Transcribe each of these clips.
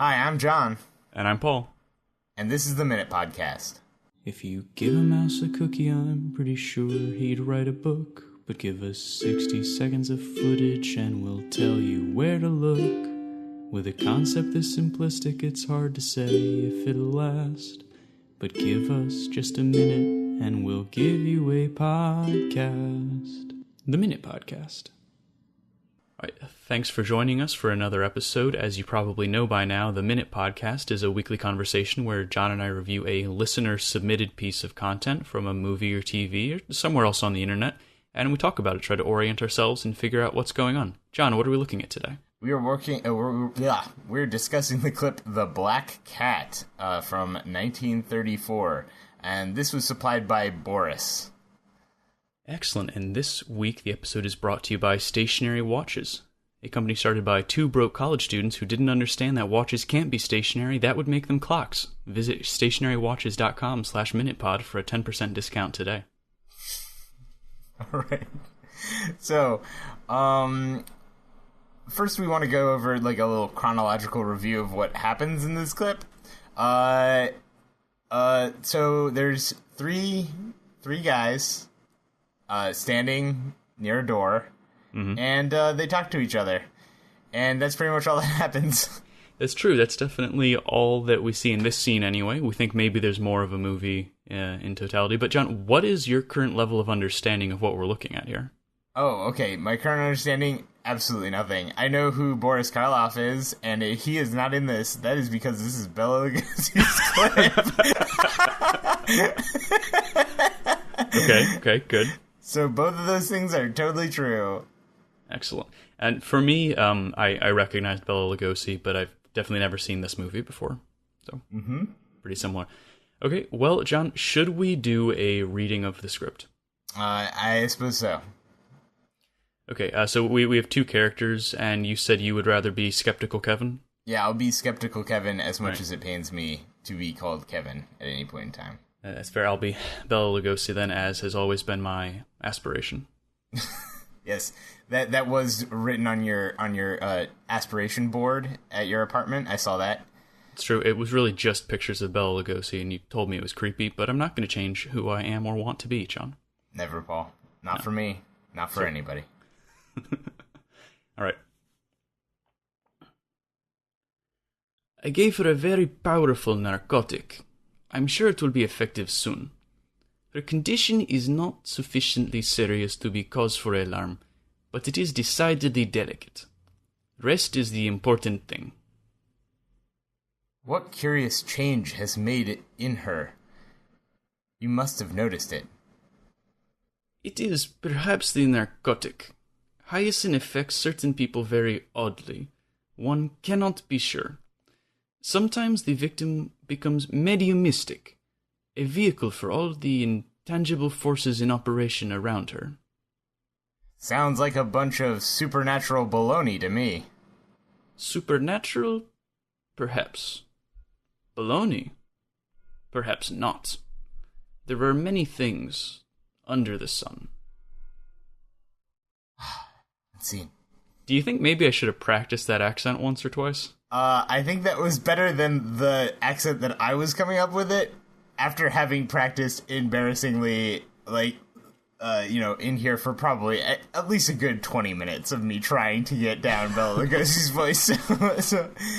Hi, I'm John. And I'm Paul. And this is the Minute Podcast. If you give a mouse a cookie, I'm pretty sure he'd write a book. But give us 60 seconds of footage and we'll tell you where to look. With a concept this simplistic, it's hard to say if it'll last. But give us just a minute and we'll give you a podcast. The Minute Podcast. All right, thanks for joining us for another episode. As you probably know by now, the Minute Podcast is a weekly conversation where John and I review a listener-submitted piece of content from a movie or TV or somewhere else on the internet, and we talk about it, try to orient ourselves and figure out what's going on. John, what are we looking at today? We're discussing the clip "The Black Cat" from 1934, and this was supplied by Boris. Excellent, and this week the episode is brought to you by Stationary Watches, a company started by two broke college students who didn't understand that watches can't be stationary, that would make them clocks. Visit stationarywatches.com/minutepod for a 10% discount today. All right. So, first we want to go over like a little chronological review of what happens in this clip. So there's three guys standing near a door, and they talk to each other, and that's pretty much all that happens. That's true. That's definitely all that we see in this scene anyway. We think maybe there's more of a movie in totality. But John, what is your current level of understanding of what we're looking at here? Oh, okay. My current understanding, absolutely nothing. I know who Boris Karloff is, and he is not in this. That is because this is Bela Lugosi's clip. Okay, good. So both of those things are totally true. Excellent. And for me, I recognized Bela Lugosi, but I've definitely never seen this movie before. So, pretty similar. Okay, well, John, should we do a reading of the script? I suppose so. Okay, so we have two characters, and you said you would rather be Skeptical Kevin? Yeah, I'll be Skeptical Kevin as much as it pains me to be called Kevin at any point in time. That's fair. I'll be Bela Lugosi then, as has always been my aspiration. Yes, that was written on your aspiration board at your apartment. I saw that. It's true. It was really just pictures of Bela Lugosi, and you told me it was creepy, but I'm not going to change who I am or want to be, John. Never, Paul. Not for me. Not for anybody. All right. I gave her a very powerful narcotic. I'm sure it will be effective soon. Her condition is not sufficiently serious to be cause for alarm, but it is decidedly delicate. Rest is the important thing. What curious change has made it in her? You must have noticed it. It is perhaps the narcotic. Hyoscine affects certain people very oddly. One cannot be sure. Sometimes the victim becomes medio-mystic, a vehicle for all the intangible forces in operation around her. Sounds like a bunch of supernatural baloney to me. Supernatural? Perhaps. Baloney? Perhaps not. There are many things under the sun. Let's see. Do you think maybe I should have practiced that accent once or twice? I think that was better than the accent that I was coming up with it after having practiced embarrassingly, in here for probably at least a good 20 minutes of me trying to get down Bela Lugosi's voice.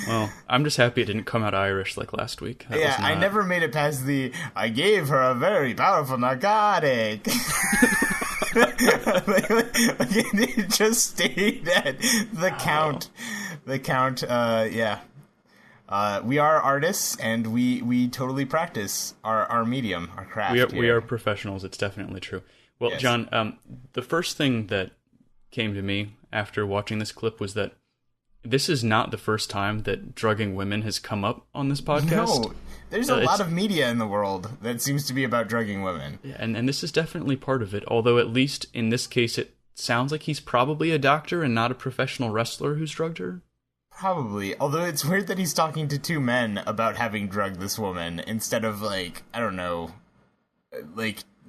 Well, I'm just happy it didn't come out Irish like last week. I never made it past I gave her a very powerful narcotic. It just stayed at the count. The count, we are artists, and we totally practice our medium, our craft. We are professionals, it's definitely true. Well, yes. John, the first thing that came to me after watching this clip was that this is not the first time that drugging women has come up on this podcast. No, there's a lot of media in the world that seems to be about drugging women. Yeah, and this is definitely part of it, although at least in this case it sounds like he's probably a doctor and not a professional wrestler who's drugged her. Probably, although it's weird that he's talking to two men about having drugged this woman instead of,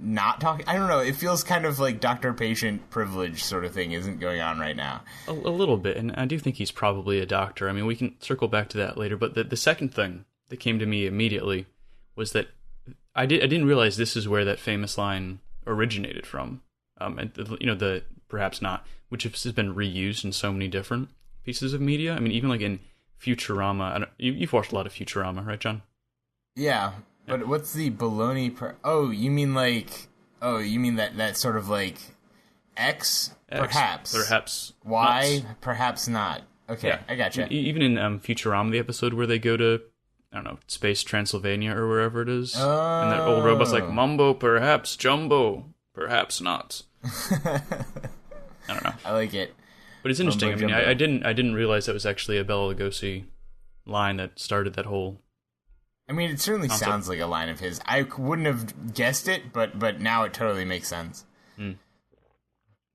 not talking. I don't know. It feels kind of like doctor-patient privilege sort of thing isn't going on right now. A little bit, and I do think he's probably a doctor. I mean, we can circle back to that later, but the second thing that came to me immediately was that I didn't realize this is where that famous line originated from. And the perhaps not, which has been reused in so many different pieces of media. I mean, even like in Futurama. You've watched a lot of Futurama, right, John? Yeah, but what's the baloney? You mean that sort of like X perhaps Y not. perhaps not. Okay, yeah. I gotcha. Even in Futurama, the episode where they go to, I don't know, Space Transylvania or wherever it is, and that old robot's like, Mumbo, perhaps, Jumbo, perhaps not. I don't know. I like it. But it's interesting. Mumbo, I mean, I didn't realize that was actually a Bela Lugosi line that started that whole. I mean, it certainly sounds like a line of his. I wouldn't have guessed it, but now it totally makes sense. Mm.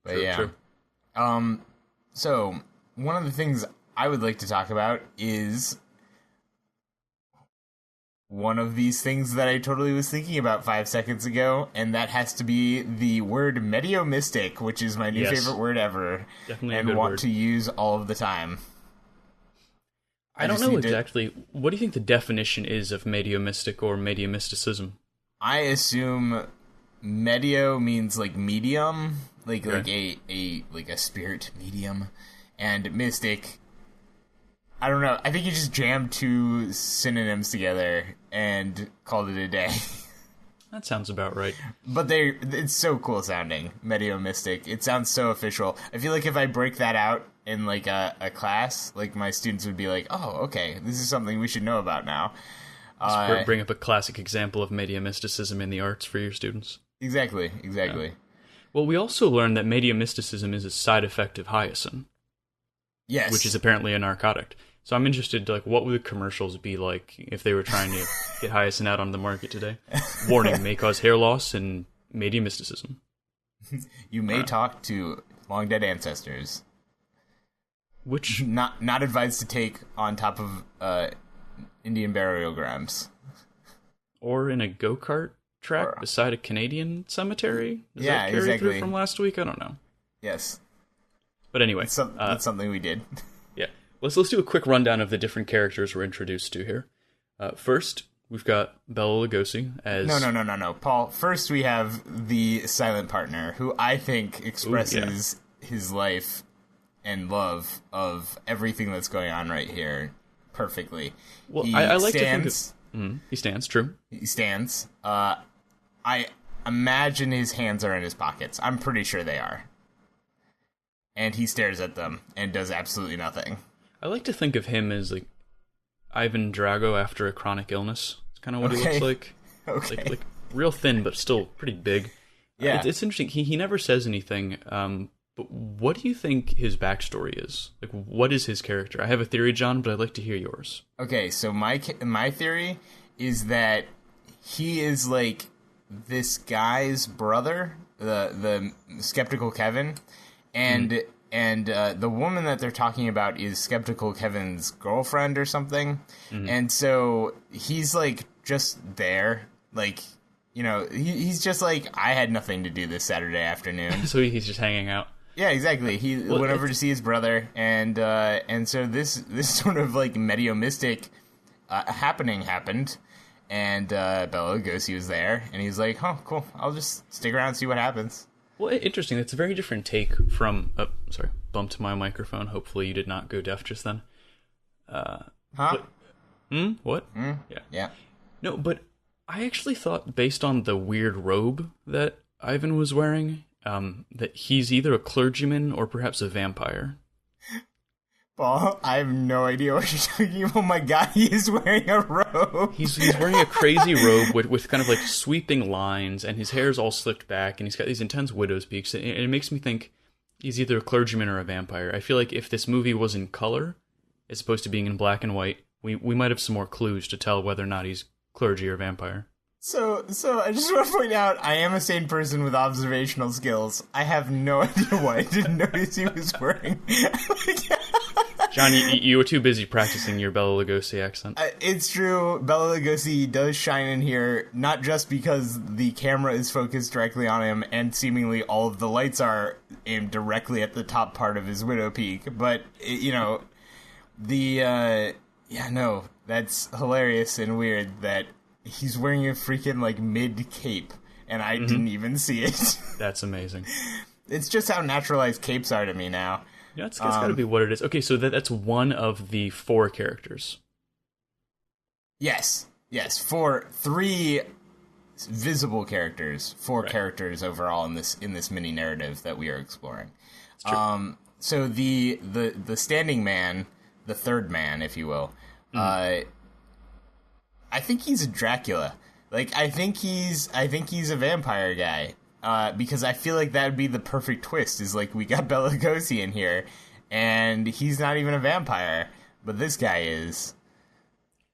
But true. So one of the things I would like to talk about is one of these things that I totally was thinking about 5 seconds ago, and that has to be the word medio-mystic, which is my new favorite word ever, definitely and want to use all of the time. I don't know exactly. What do you think the definition is of medio-mystic or medio-mysticism? I assume medio means like medium, like a spirit medium, and mystic. I don't know. I think you just jammed two synonyms together and called it a day. That sounds about right. But it's so cool sounding, medio-mystic. It sounds so official. I feel like if I break that out in like a class, like my students would be like, "Oh, okay, this is something we should know about now." Bring up a classic example of medio-mysticism in the arts for your students. Exactly. Yeah. Well, we also learned that medio-mysticism is a side effect of hyoscine. Yes. Which is apparently a narcotic. So I'm interested, like, what would the commercials be like if they were trying to get hyoscine out on the market today? Warning, may cause hair loss and medio-mysticism. You may talk to long dead ancestors. Which not advised to take on top of Indian burial grounds. Or in a go-kart track beside a Canadian cemetery? Does that carry exactly. through from last week? I don't know. Yes. But anyway. That's something we did. Yeah. Let's do a quick rundown of the different characters we're introduced to here. First, we've got Bela Lugosi as... No, Paul. First, we have the silent partner, who I think expresses his life and love of everything that's going on right here perfectly. Well, I like to think of... he stands, true. He stands. I imagine his hands are in his pockets. I'm pretty sure they are. And he stares at them and does absolutely nothing. I like to think of him as like Ivan Drago after a chronic illness. It's kind of what he looks like. Okay. Like real thin, but still pretty big. Yeah. It's interesting. He never says anything. But what do you think his backstory is? Like, what is his character? I have a theory, John, but I'd like to hear yours. Okay, so my theory is that he is like this guy's brother, the skeptical Kevin. And the woman that they're talking about is Skeptical Kevin's girlfriend or something. Mm-hmm. And so he's, like, just there. Like, you know, he's just like, I had nothing to do this Saturday afternoon. So he's just hanging out. Yeah, exactly. He went over to see his brother. And so this sort of, like, medio-mystic happening happened. And Bela Lugosi was there. And he's like, oh, cool. I'll just stick around and see what happens. Well, interesting. It's a very different take from... Oh, sorry. Bumped my microphone. Hopefully you did not go deaf just then. Huh? What? Yeah. No, but I actually thought, based on the weird robe that Ivan was wearing, that he's either a clergyman or perhaps a vampire. Paul, I have no idea what you're talking about. Oh my god, he is wearing a robe. He's wearing a crazy robe with kind of like sweeping lines, and his hair's all slicked back, and he's got these intense widow's peaks, and it makes me think he's either a clergyman or a vampire. I feel like if this movie was in color, as opposed to being in black and white, we might have some more clues to tell whether or not he's clergy or vampire. So I just want to point out, I am a sane person with observational skills. I have no idea why I didn't notice he was wearing... John, you were too busy practicing your Bela Lugosi accent. It's true. Bela Lugosi does shine in here, not just because the camera is focused directly on him and seemingly all of the lights are aimed directly at the top part of his widow peak, but, that's hilarious and weird that he's wearing a freaking, mid-cape, and I didn't even see it. That's amazing. It's just how naturalized capes are to me now. Yeah, that's got to be what it is. Okay, so that's one of the 4 characters. Yes. 3 visible characters, 4 characters overall in this mini narrative that we are exploring. So the standing man, the third man, if you will, I think he's a Dracula. I think he's a vampire guy. Because I feel like that would be the perfect twist, is we got Bela Lugosi in here, and he's not even a vampire, but this guy is.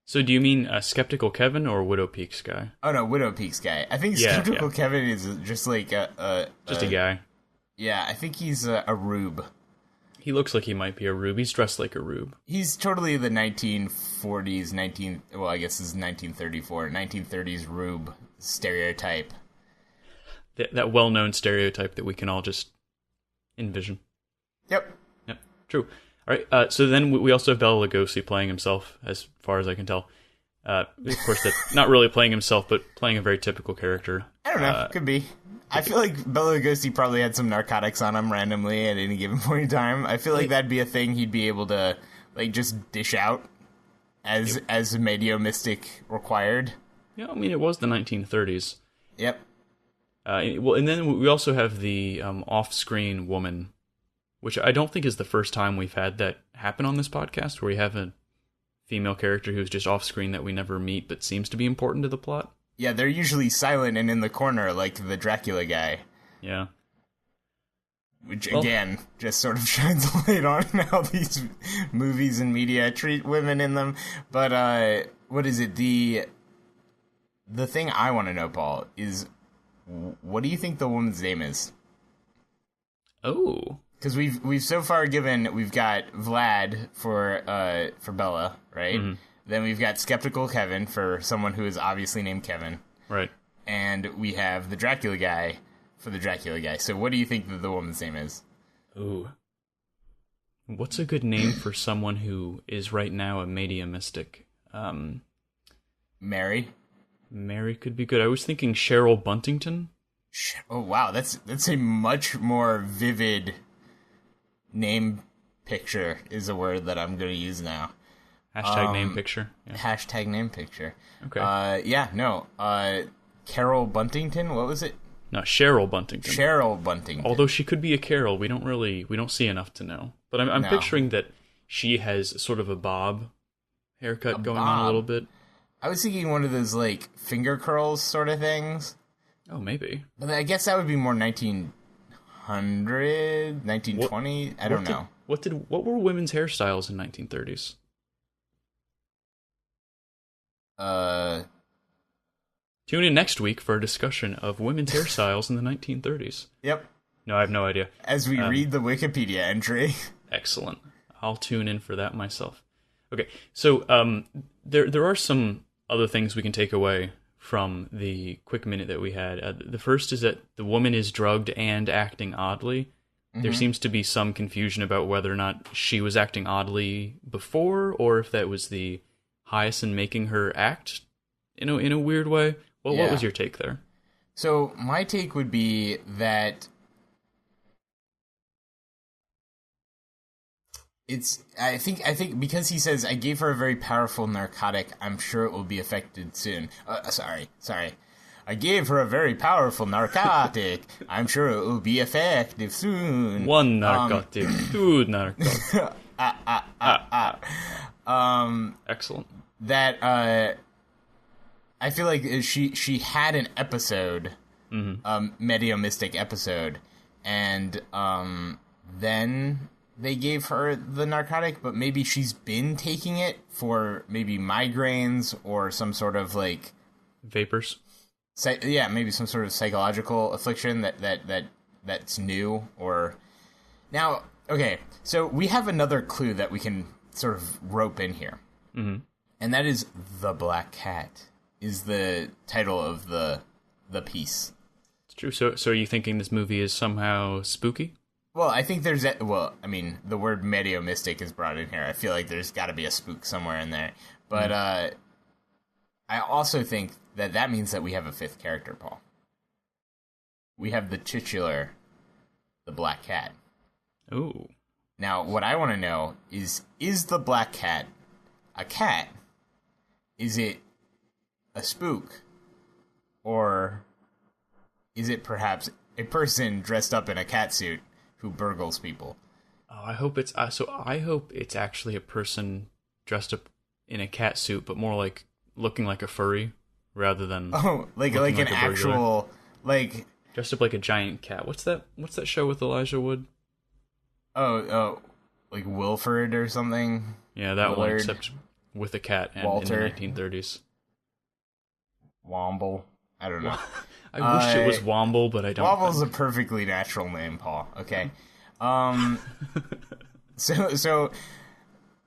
So do you mean Skeptical Kevin or Widow Peak's guy? Oh no, Widow Peak's guy. I think Skeptical Kevin is just a guy. Yeah, I think he's a rube. He looks like he might be a rube. He's dressed like a rube. He's totally the 1940s, 1930s rube stereotype. That well-known stereotype that we can all just envision. Yep, true. All right, so then we also have Bela Lugosi playing himself, as far as I can tell. Of course, that's not really playing himself, but playing a very typical character. I don't know, could be. I feel like Bela Lugosi probably had some narcotics on him randomly at any given point in time. I feel like that'd be a thing he'd be able to, just dish out as medio-mystic required. Yeah, I mean, it was the 1930s. Yep. And then we also have the off-screen woman, which I don't think is the first time we've had that happen on this podcast, where we have a female character who's just off-screen that we never meet but seems to be important to the plot. Yeah, they're usually silent and in the corner, like the Dracula guy. Yeah. Which, again, just sort of shines a light on how these movies and media treat women in them. But, what is it? The thing I want to know, Paul, is... what do you think the woman's name is? Oh, because we've so far we've got Vlad for Bella, right? Mm-hmm. Then we've got Skeptical Kevin for someone who is obviously named Kevin, right? And we have the Dracula guy for the Dracula guy. So what do you think that the woman's name is? Ooh, what's a good name for someone who is right now a medio-mystic? Mary. Mary could be good. I was thinking Cheryl Buntington. Oh wow, that's a much more vivid name picture is a word that I'm going to use now. Hashtag name picture. Yeah. Hashtag name picture. Okay. Carol Buntington. What was it? No, Cheryl Buntington. Cheryl Buntington. Although she could be a Carol, we don't see enough to know. But I'm picturing that she has sort of a bob haircut going on a little bit. I was thinking one of those, finger curls sort of things. Oh, maybe. But I guess that would be more 1900, 1920? I don't know. What were women's hairstyles in 1930s? Tune in next week for a discussion of women's hairstyles in the 1930s. Yep. No, I have no idea. As we read the Wikipedia entry. Excellent. I'll tune in for that myself. Okay, so there are some other things we can take away from the quick minute that we had. The first is that the woman is drugged and acting oddly. Mm-hmm. There seems to be some confusion about whether or not she was acting oddly before, or if that was the Hyacinth making her act in a weird way. Well, What was your take there? So my take would be that I think because he says, I gave her a very powerful narcotic, I'm sure it will be effective soon. Sorry. I gave her a very powerful narcotic. I'm sure it will be effective soon. One narcotic, two narcotics. Excellent. That, I feel like she had an episode, medio-mystic episode, and, then they gave her the narcotic, but maybe she's been taking it for maybe migraines or some sort of vapors. Maybe some sort of psychological affliction that's new. Or now Okay, so we have another clue that we can sort of rope in here. Mm-hmm. And that is The Black Cat is the title of the piece. It's true. So are you thinking this movie is somehow spooky? Well, I think there's... I mean, the word medio-mystic is brought in here. I feel like there's got to be a spook somewhere in there. But I also think that means that we have a fifth character, Paul. We have the titular, the Black Cat. Ooh. Now, what I want to know is the Black Cat a cat? Is it a spook? Or is it perhaps a person dressed up in a catsuit who burgles people? Oh, I hope it's... I hope it's actually a person dressed up in a catsuit, but more like looking like a furry, rather than... Oh, like an actual... like... Dressed up like a giant cat. What's that show with Elijah Wood? Oh, like Wilford or something? Yeah, that Willard. one, except with a cat and Walter. in the 1930s. Womble. I don't know. I wish it was Womble, but I don't. Womble's a perfectly natural name, Paul. Okay.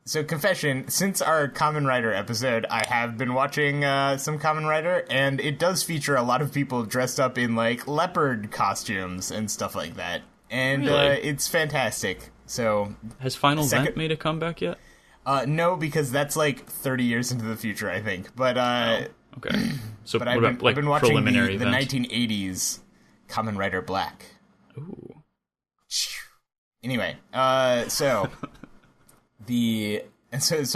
So confession, since our Kamen Rider episode, I have been watching some Kamen Rider, and it does feature a lot of people dressed up in, like, leopard costumes and stuff like that. And Really? It's fantastic. So Has Final Vent made a comeback yet? No, because that's, like, 30 years into the future, I think. But, Okay. So but what I've about, been watching preliminary the events? 1980s Kamen Rider Black. Ooh. Anyway, so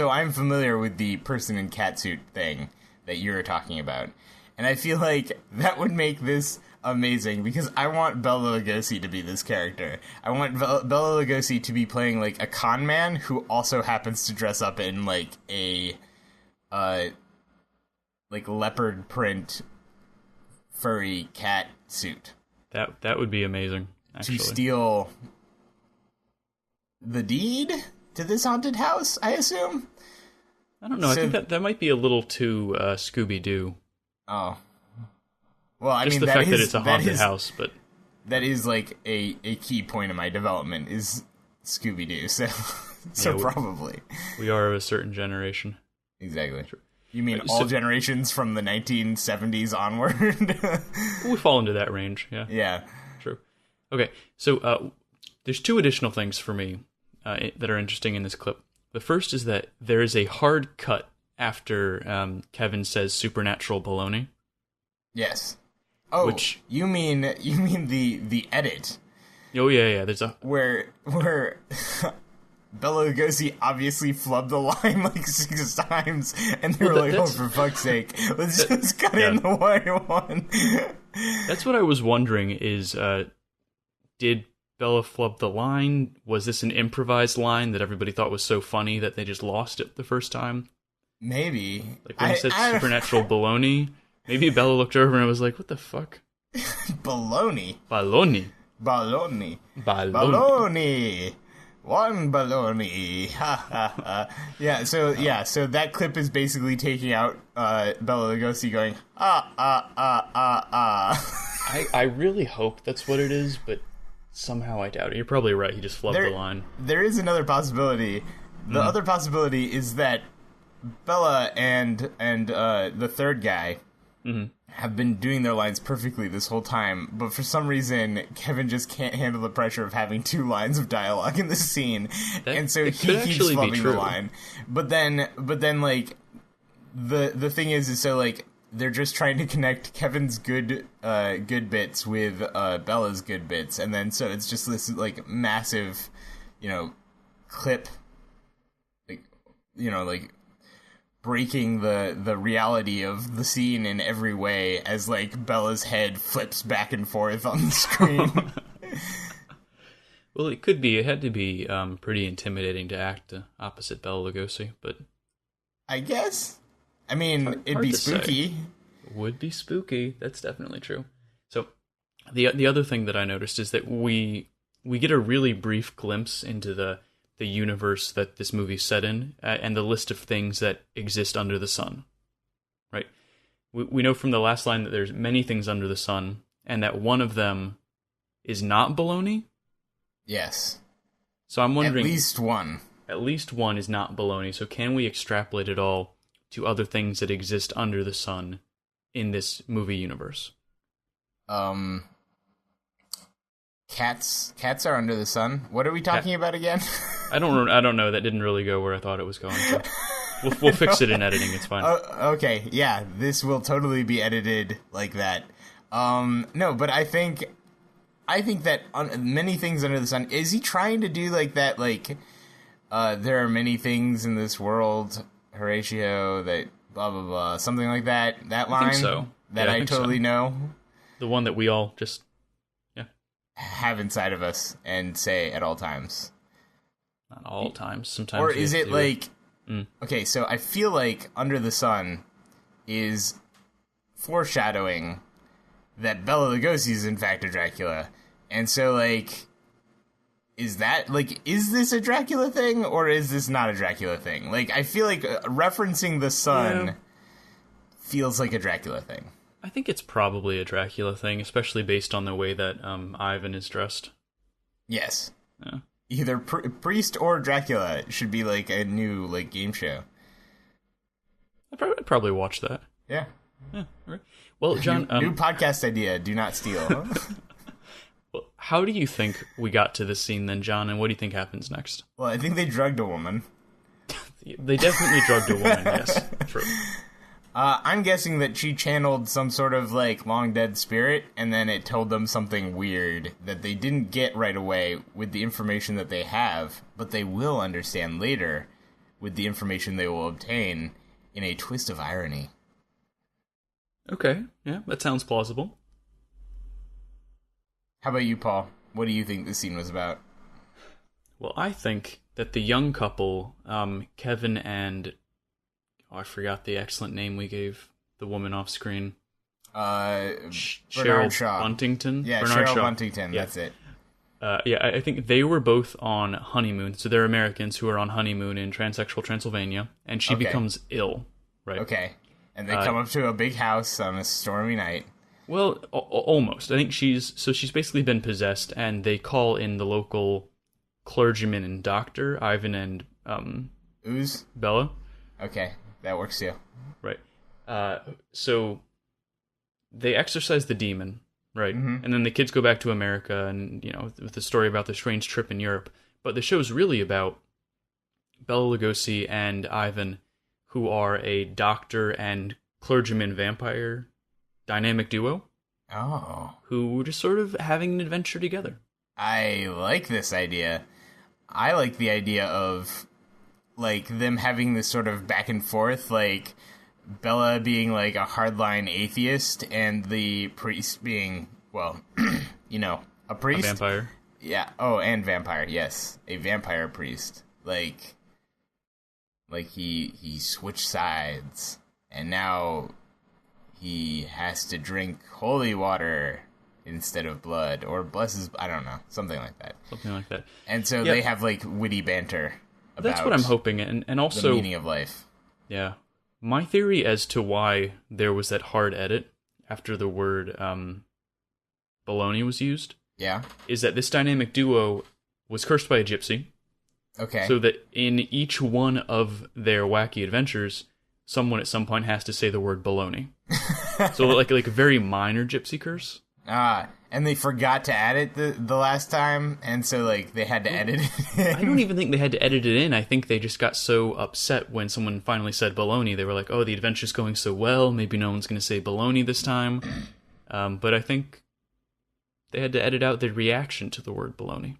I'm familiar with the person in catsuit thing that you were talking about, and I feel like that would make this amazing because I want Bela Lugosi to be this character. I want Bela Lugosi to be playing like a con man who also happens to dress up in like a like leopard print furry cat suit. That would be amazing, actually. To steal the deed to this haunted house, I assume? I don't know. I think that might be a little too Scooby-Doo. Oh. Well, I Just mean, the fact that it's a haunted house, but... That is, like, a key point of my development, is Scooby-Doo, so so probably. We are of a certain generation. Exactly. True. You mean all generations from the 1970s onward? We fall into that range, yeah. Yeah. True. Okay, so there's two additional things for me that are interesting in this clip. The first is that there is a hard cut after Kevin says supernatural baloney. Yes. Oh, you mean the edit? Oh yeah. There's a where Bela Lugosi obviously flubbed the line like 6 times, and they were like, "Oh, for fuck's sake, let's just cut in the white one." That's what I was wondering. Is did Bella flub the line? Was this an improvised line that everybody thought was so funny that they just lost it the first time? Maybe. Like when he said supernatural baloney, maybe Bella looked over and was like, "What the fuck?" Baloney. Baloney. Baloney. Baloney. Baloney. One baloney. Ha ha ha. Yeah, so that clip is basically taking out Bela Lugosi going, I really hope that's what it is, but somehow I doubt it. You're probably right. He just flubbed the line. There is another possibility. The other possibility is that Bella and the third guy have been doing their lines perfectly this whole time, but for some reason Kevin just can't handle the pressure of having 2 lines of dialogue in this scene, and so he keeps flubbing the line. But then like the thing is so like they're just trying to connect Kevin's good bits with Bella's good bits, and then so it's just this like massive, clip, like breaking the reality of the scene in every way as like Bella's head flips back and forth on the screen. Well, it could be. It had to be pretty intimidating to act opposite Bela Lugosi, but I guess. I mean, it'd be spooky. Say. Would be spooky. That's definitely true. So, the other thing that I noticed is that we get a really brief glimpse into the universe that this movie's set in, and the list of things that exist under the sun. Right? We know from the last line that there's many things under the sun, and that one of them is not baloney. Yes. So I'm wondering... At least one. At least one is not Baloney, so can we extrapolate it all to other things that exist under the sun in this movie universe? Cats are under the sun. What are we talking about again? I don't know. That didn't really go where I thought it was going. So we'll fix it in editing. It's fine. Okay, yeah, this will totally be edited like that. No, but I think that many things under the sun. Is he trying to do like that? Like, there are many things in this world, Horatio. That blah blah blah, something like that. That line. I think so. That I totally know. The one that we all just have inside of us and say at all times. Not all times. Sometimes. Or is it like... Okay, so I feel like Under the Sun is foreshadowing that Bela Lugosi is in fact a Dracula. And so, like, is this a Dracula thing, or is this not a Dracula thing? Like, I feel like referencing the sun feels like a Dracula thing. I think it's probably a Dracula thing, especially based on the way that Ivan is dressed. Yes. Yeah. Either priest or Dracula should be like a new like game show. I'd probably watch that. Yeah. Yeah. All right. Well, John, new podcast idea. Do not steal. Well, how do you think we got to this scene then, John? And what do you think happens next? Well, I think they drugged a woman. They definitely drugged a woman. Yes, true. I'm guessing that she channeled some sort of, like, long-dead spirit, and then it told them something weird that they didn't get right away with the information that they have, but they will understand later with the information they will obtain in a twist of irony. Okay, yeah, that sounds plausible. How about you, Paul? What do you think this scene was about? Well, I think that the young couple, Kevin and... Oh, I forgot the excellent name we gave the woman off screen. Bernard Shaw. Buntington? Yeah, Bernard Cheryl Shaw. Buntington, Yeah. That's it. I think they were both on honeymoon. So they're Americans who are on honeymoon in transsexual Transylvania, and she becomes ill, right? Okay. And they come up to a big house on a stormy night. Well, almost. I think she's basically been possessed, and they call in the local clergyman and doctor, Ivan and Ooze? Bella. Okay. That works too. Right. So they exorcise the demon, right? Mm-hmm. And then the kids go back to America and, with the story about the strange trip in Europe. But the show's really about Bela Lugosi and Ivan, who are a doctor and clergyman vampire dynamic duo. Oh. Who were just sort of having an adventure together. I like this idea. I like the idea of... like, them having this sort of back and forth, like, Bella being, like, a hardline atheist, and the priest being, well, a priest? A vampire. Yeah, and vampire, yes. A vampire priest. Like he switched sides, and now he has to drink holy water instead of blood, or blesses, I don't know, something like that. Something like that. And so they have, like, witty banter. That's what I'm hoping, and also the meaning of life. Yeah, my theory as to why there was that hard edit after the word baloney was used, is that this dynamic duo was cursed by a gypsy. Okay. So that in each one of their wacky adventures, someone at some point has to say the word baloney. So like a very minor gypsy curse. And they forgot to add it the last time, and so, like, they had to edit it in. I don't even think they had to edit it in. I think they just got so upset when someone finally said baloney. They were like, oh, the adventure's going so well, maybe no one's going to say baloney this time. But I think they had to edit out the reaction to the word baloney.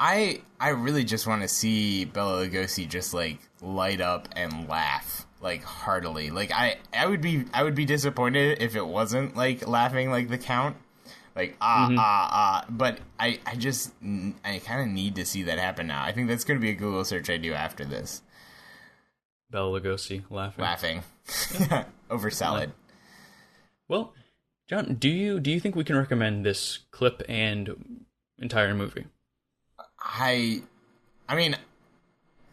I really just want to see Bela Lugosi just, like, light up and laugh. Like, heartily. Like, I would be disappointed if it wasn't, like, laughing like the Count. Like, but I kind of need to see that happen now. I think that's going to be a Google search I do after this. Bela Lugosi laughing. Over salad. Well, John, do you think we can recommend this clip and entire movie? I mean,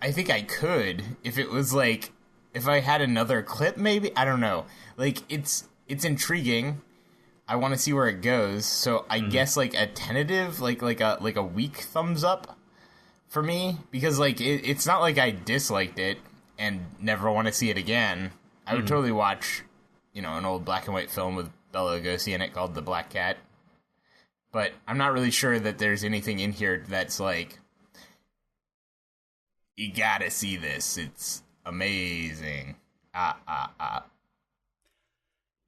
I think I could if it was, like... If I had another clip, maybe? I don't know. Like, it's intriguing, I want to see where it goes. So I guess like a tentative, like a weak thumbs up for me, because like it's not like I disliked it and never want to see it again. I would totally watch, an old black and white film with Bela Lugosi in it called The Black Cat. But I'm not really sure that there's anything in here that's like, you gotta see this. It's amazing.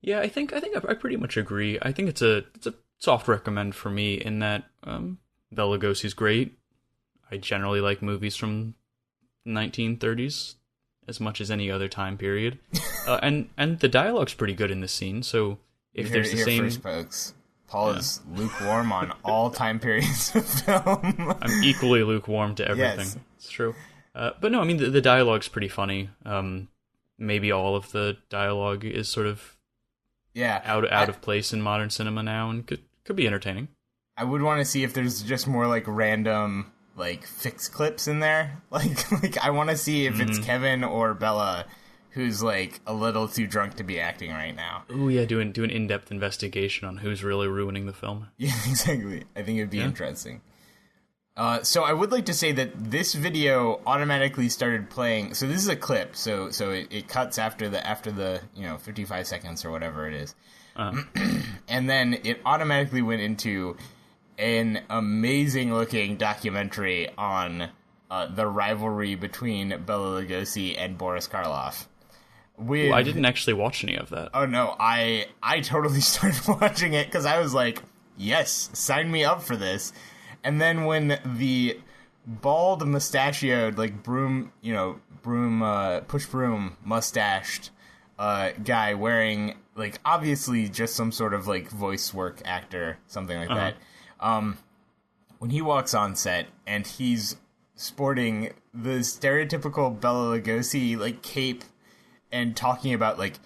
Yeah, I think I pretty much agree. I think it's a soft recommend for me in that Bela Lugosi's great. I generally like movies from the 1930s as much as any other time period, and the dialogue's pretty good in this scene. So if there's the same, first, folks, Paul is lukewarm on all time periods of film. I'm equally lukewarm to everything. Yes. It's true. But no, I mean the dialogue's pretty funny. Maybe all of the dialogue is sort of out of place in modern cinema now, and could be entertaining. I would want to see if there's just more like random like fixed clips in there. Like I want to see if it's Kevin or Bella who's like a little too drunk to be acting right now. Oh yeah, do an in-depth investigation on who's really ruining the film. Yeah, exactly. I think it'd be interesting. So I would like to say that this video automatically started playing. So this is a clip. So it cuts after the 55 seconds or whatever it is, and then it automatically went into an amazing looking documentary on the rivalry between Bela Lugosi and Boris Karloff. Ooh, I didn't actually watch any of that. Oh no, I totally started watching it because I was like, yes, sign me up for this. And then when the bald, mustachioed, like push broom, mustached guy wearing, like, obviously just some sort of, like, voice work actor, something like that, when he walks on set and he's sporting the stereotypical Bela Lugosi, like, cape and talking about, like,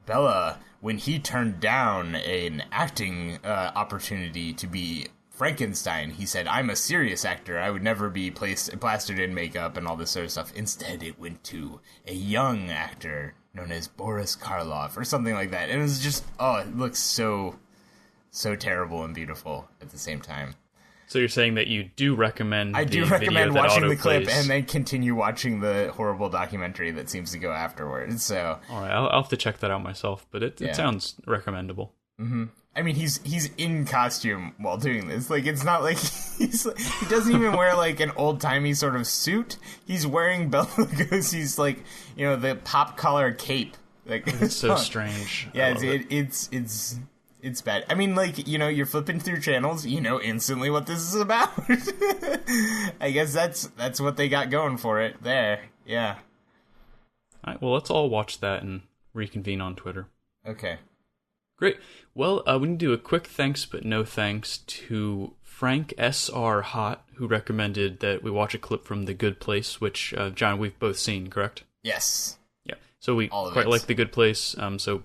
Bela, when he turned down an acting opportunity to be Frankenstein, he said, I'm a serious actor. I would never be plastered in makeup and all this sort of stuff. Instead, it went to a young actor known as Boris Karloff or something like that. And it was just, it looks so terrible and beautiful at the same time. So you're saying that you do recommend I do recommend watching the clip and then continue watching the horrible documentary that seems to go afterwards. So, all right, I'll have to check that out myself, but it sounds recommendable. Mm-hmm. I mean, he's in costume while doing this. Like, it's not like he doesn't even wear like an old timey sort of suit. He's wearing Bela Lugosi's like the pop collar cape. Like, it's so strange. Yeah, it's bad. I mean, like, you're flipping through channels, instantly what this is about. I guess that's what they got going for it there. Yeah. All right. Well, let's all watch that and reconvene on Twitter. Okay. Great. Well, we need to do a quick thanks but no thanks to Frank S.R. Hot, who recommended that we watch a clip from The Good Place, which, John, we've both seen, correct? Yes. Yeah. So we quite like The Good Place, so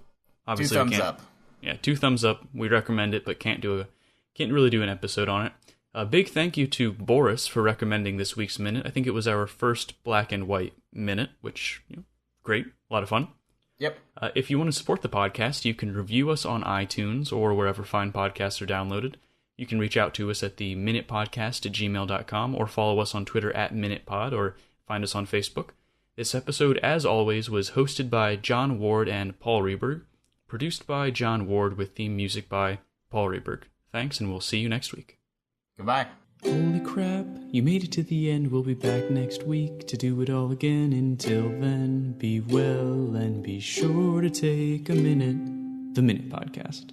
obviously 2 thumbs up. Yeah, 2 thumbs up. We recommend it, but can't really do an episode on it. A big thank you to Boris for recommending this week's minute. I think it was our first black and white minute, which, great, a lot of fun. Yep. If you want to support the podcast, you can review us on iTunes or wherever fine podcasts are downloaded. You can reach out to us at the minutepodcast@gmail.com or follow us on Twitter @minutepod or find us on Facebook. This episode, as always, was hosted by John Ward and Paul Rieberg, produced by John Ward with theme music by Paul Rieberg. Thanks, and we'll see you next week. Goodbye. Holy crap, you made it to the end. We'll be back next week to do it all again. Until then, be well and be sure to take a minute. The Minute Podcast.